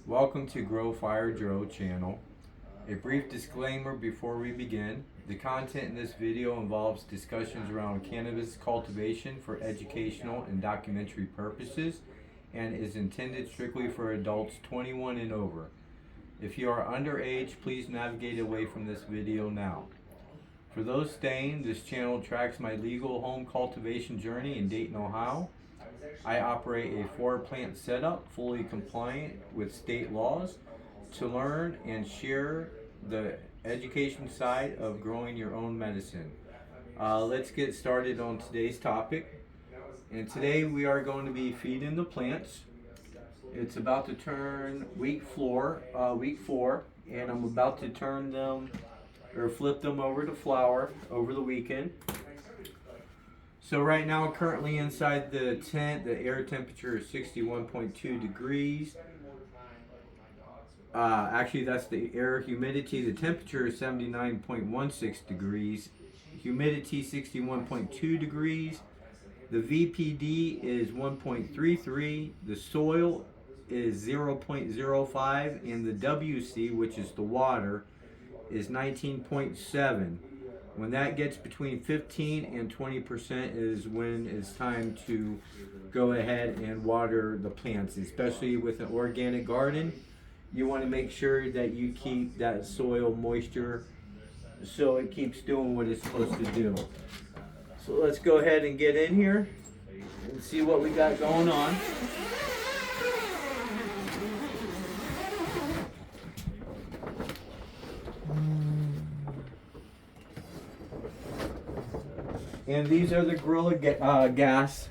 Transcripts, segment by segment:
Welcome to Grow Fire Joe channel. A brief disclaimer before we begin. The content in this video involves discussions around cannabis cultivation for educational and documentary purposes and is intended strictly for adults 21 and over. If you are underage, please navigate away from this video now. For those staying, this channel tracks my legal home cultivation journey in Dayton, Ohio. I operate a 4-plant setup fully compliant with state laws to learn and share the education side of growing your own medicine. Let's get started on today's topic. And today we are going to be feeding the plants. It's about to turn week 4, and I'm about to turn them or flip them over to flower over the weekend. So right now, currently inside the tent, the air temperature is 61.2 degrees. Actually, that's the air humidity. The temperature is 79.16 degrees. Humidity 61.2 degrees. The VPD is 1.33. The soil is 0.05. And the WC, which is the water, is 19.7. When that gets between 15 and 20% is when it's time to go ahead and water the plants. Especially with an organic garden, you want to make sure that you keep that soil moisture so it keeps doing what it's supposed to do. So let's go ahead and get in here and see what we got going on. And these are the Gorilla Gas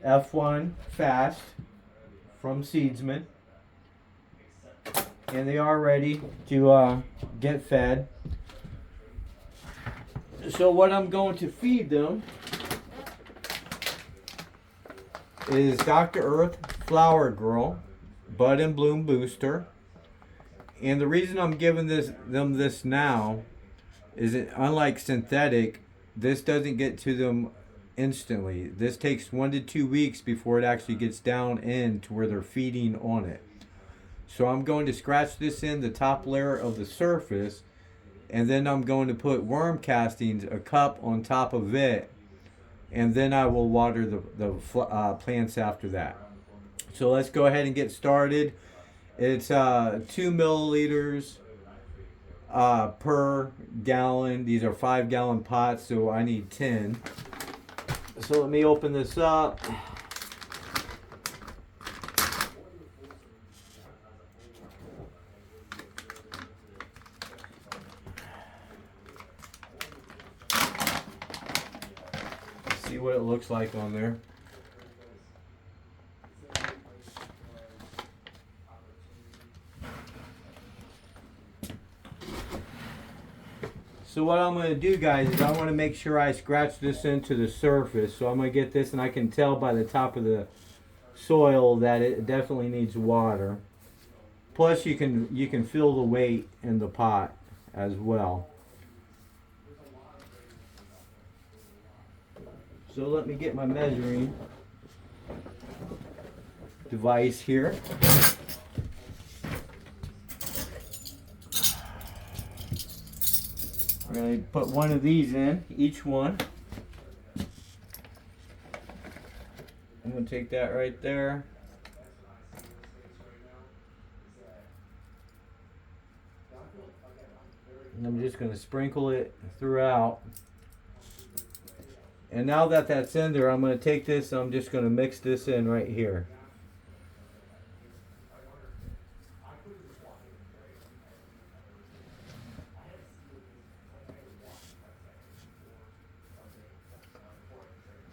F1 Fast from Seedsman. And they are ready to get fed. So what I'm going to feed them is Dr. Earth Flower Grow Bud and Bloom Booster. And the reason I'm giving them this now is that unlike synthetic, this doesn't get to them instantly. This takes 1 to 2 weeks before it actually gets down in to where they're feeding on it. So I'm going to scratch this in the top layer of the surface, and then I'm going to put worm castings, a cup on top of it, and then I will water the plants after that. So let's go ahead and get started. It's 2 milliliters per gallon. These are 5-gallon pots, so I need 10. So let me open this up. See what it looks like on there. So what I'm going to do, guys, is I want to make sure I scratch this into the surface. So I'm going to get this, and I can tell by the top of the soil that it definitely needs water. Plus, you can feel the weight in the pot as well. So let me get my measuring device here. We're going to put one of these in, each one. I'm going to take that right there. And I'm just going to sprinkle it throughout. And now that that's in there, I'm going to take this and I'm just going to mix this in right here.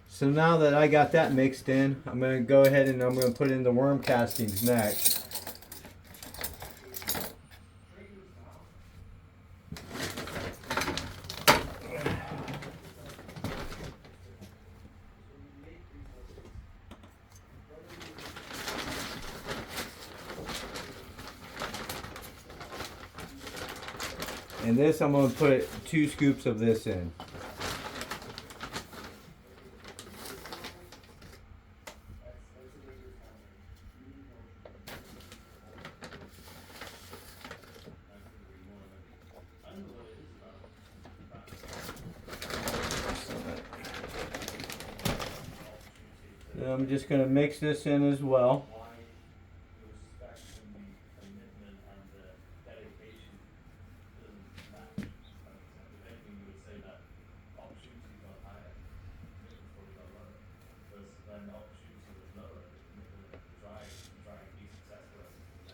So now that I got that mixed in, I'm going to go ahead and I'm going to put in the worm castings next. And this, I'm going to put 2 scoops of this in. And I'm just going to mix this in as well.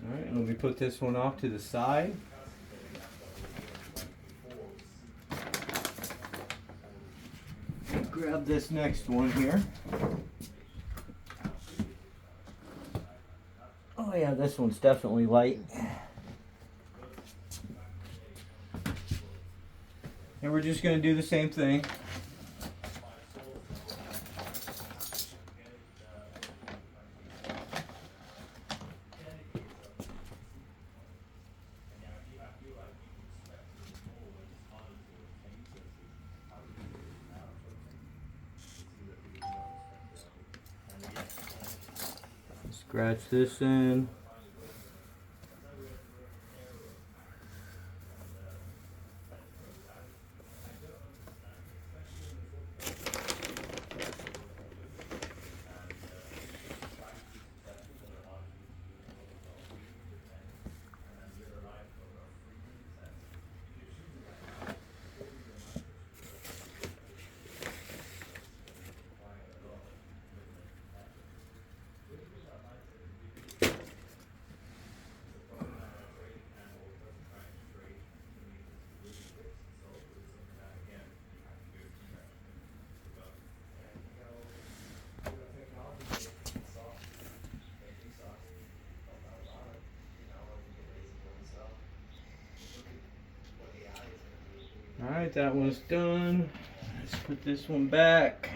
Alright, let me put this one off to the side. Grab this next one here. Oh yeah, this one's definitely light. And we're just going to do the same thing. Scratch this in. Alright, that one's done. Let's put this one back.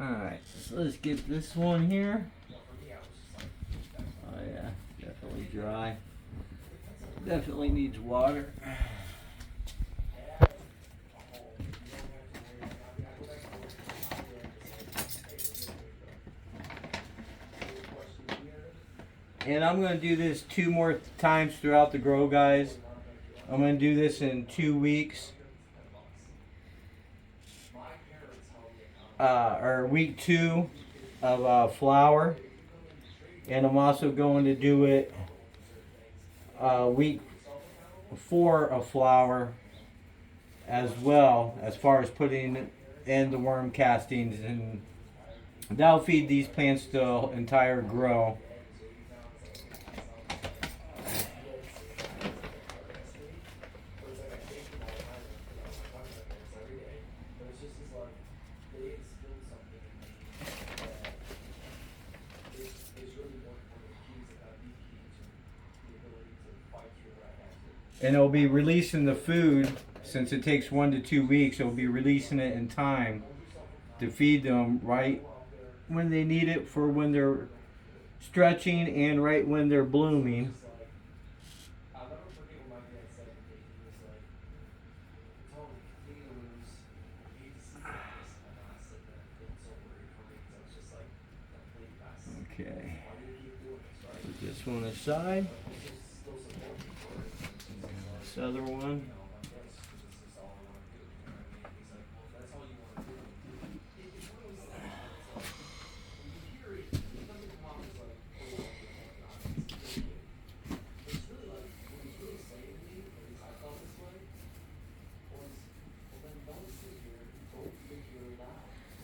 Alright, so let's get this one here. Oh yeah, definitely dry. Definitely needs water. And I'm going to do this 2 more times throughout the grow, guys. I'm going to do this in 2 weeks. Or week 2 of flower. And I'm also going to do it week 4 of flower as well, as far as putting in the worm castings, and that'll feed these plants the entire grow. And it'll be releasing the food, since it takes 1 to 2 weeks, it'll be releasing it in time to feed them right when they need it, for when they're stretching and right when they're blooming. Okay, put this one aside. This other one.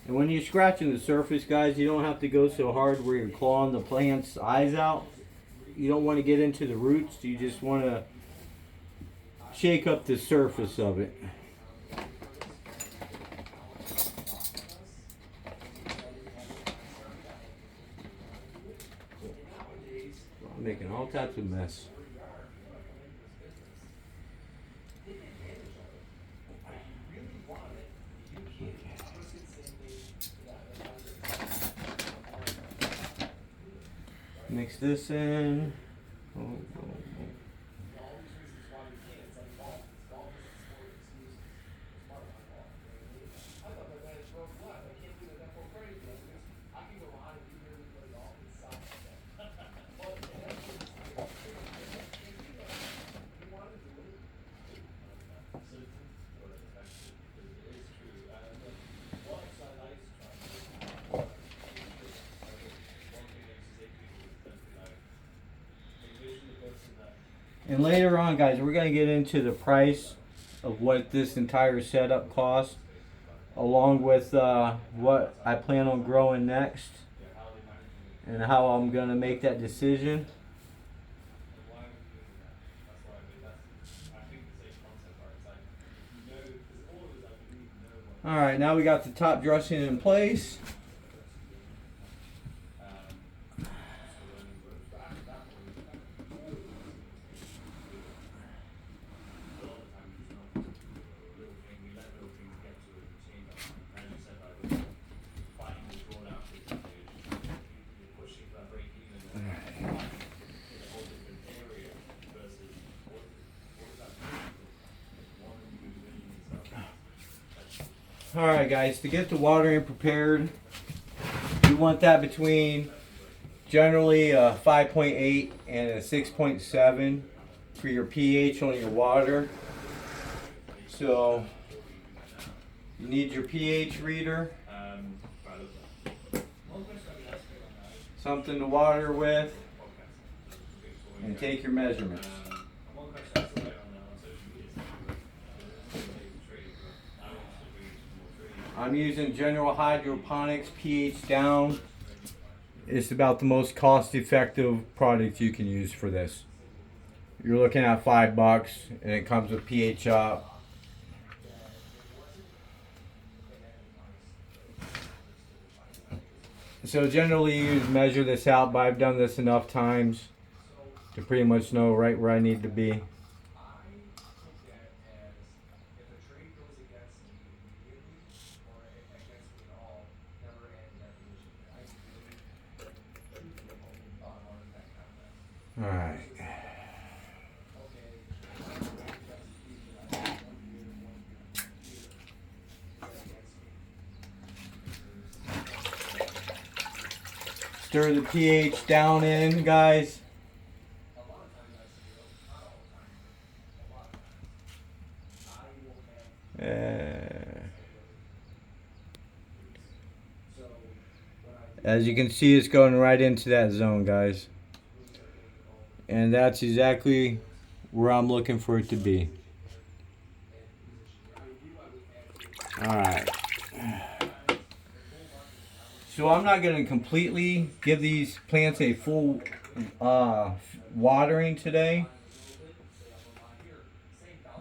And when you're scratching the surface, guys, you don't have to go so hard where you're clawing the plant's eyes out. You don't want to get into the roots. You just want to shake up the surface of it. I'm making all types of mess. Mix this in. And later on, guys, we're going to get into the price of what this entire setup costs, along with what I plan on growing next and how I'm going to make that decision. Alright, now we got the top dressing in place. Alright guys, to get the watering prepared, you want that between generally a 5.8 and a 6.7 for your pH on your water. So you need your pH reader, something to water with, and take your measurements. I'm using General Hydroponics pH down. It's about the most cost-effective product you can use for this. You're looking at $5 and it comes with pH up. So generally you measure this out, but I've done this enough times to pretty much know right where I need to be. Alright. Stir the pH down in, guys. As you can see, it's going right into that zone, guys. And that's exactly where I'm looking for it to be. Alright. So I'm not going to completely give these plants a full watering today,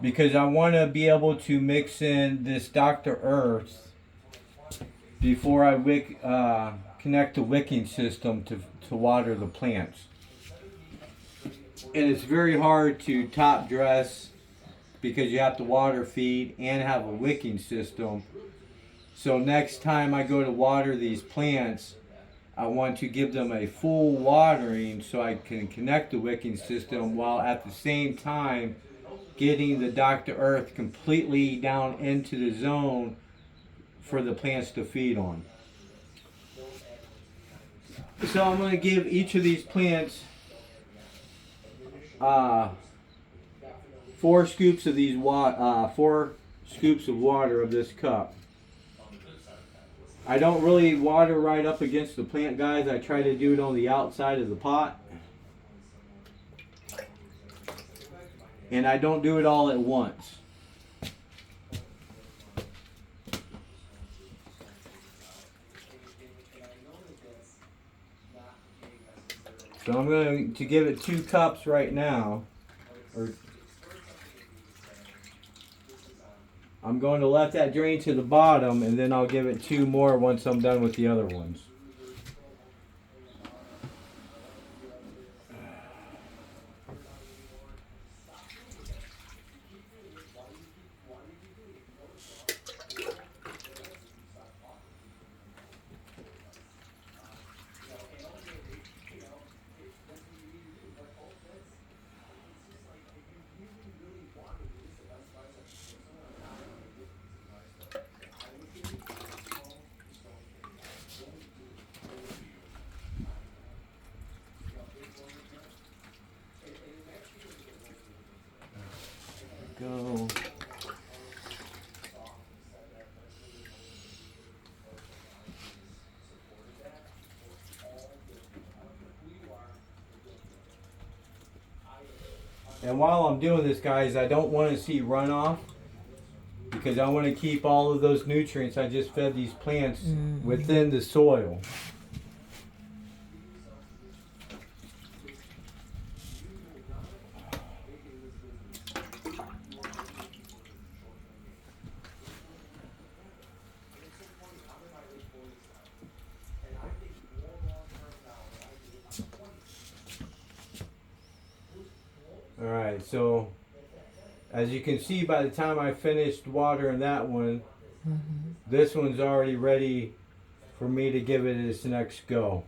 because I want to be able to mix in this Dr. Earth before I connect the wicking system to water the plants. And it's very hard to top dress because you have to water feed and have a wicking system. So next time I go to water these plants, I want to give them a full watering so I can connect the wicking system while at the same time getting the Dr. Earth completely down into the zone for the plants to feed on. So I'm going to give each of these plants 4 scoops of these 4 scoops of water of this cup. I don't really water right up against the plant, guys. I try to do it on the outside of the pot. And I don't do it all at once. So I'm going to give it 2 cups right now. I'm going to let that drain to the bottom, and then I'll give it 2 more once I'm done with the other ones. And while I'm doing this, guys, I don't want to see runoff because I want to keep all of those nutrients I just fed these plants within the soil. Alright, so as you can see, by the time I finished watering that one, this one's already ready for me to give it its next go.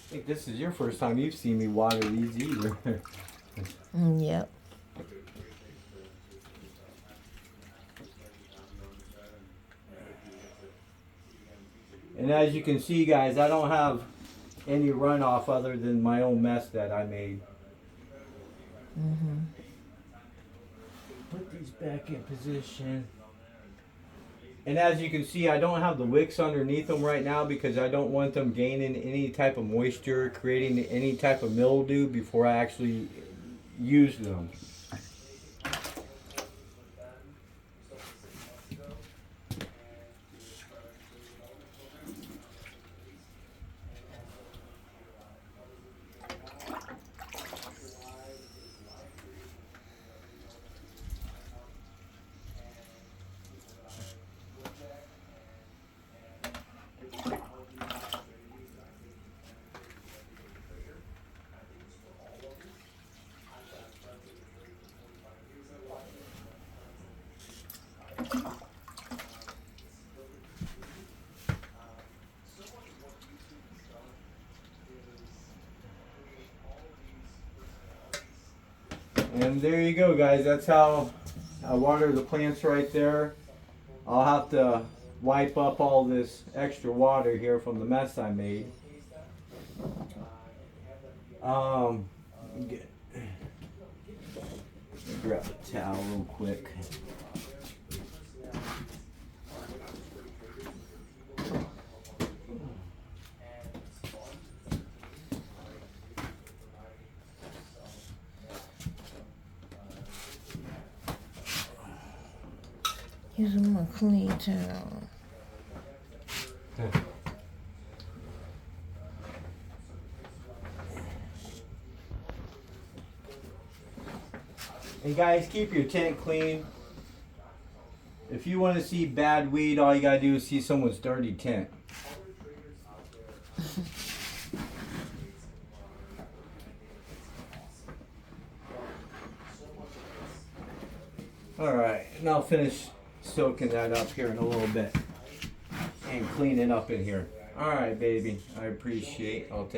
I think this is your first time you've seen me water these either. Yep. And as you can see, guys, I don't have any runoff other than my own mess that I made. Put these back in position. And as you can see, I don't have the wicks underneath them right now because I don't want them gaining any type of moisture, creating any type of mildew before I actually use them. And there you go, guys. That's how I water the plants right there. I'll have to wipe up all this extra water here from the mess I made. Grab a towel real quick. Using my clean towel. And guys, keep your tent clean. If you want to see bad weed, all you gotta do is see someone's dirty tent. Alright, and I'll finish soaking that up here in a little bit and cleaning up in here. Alright, baby, I appreciate. I'll take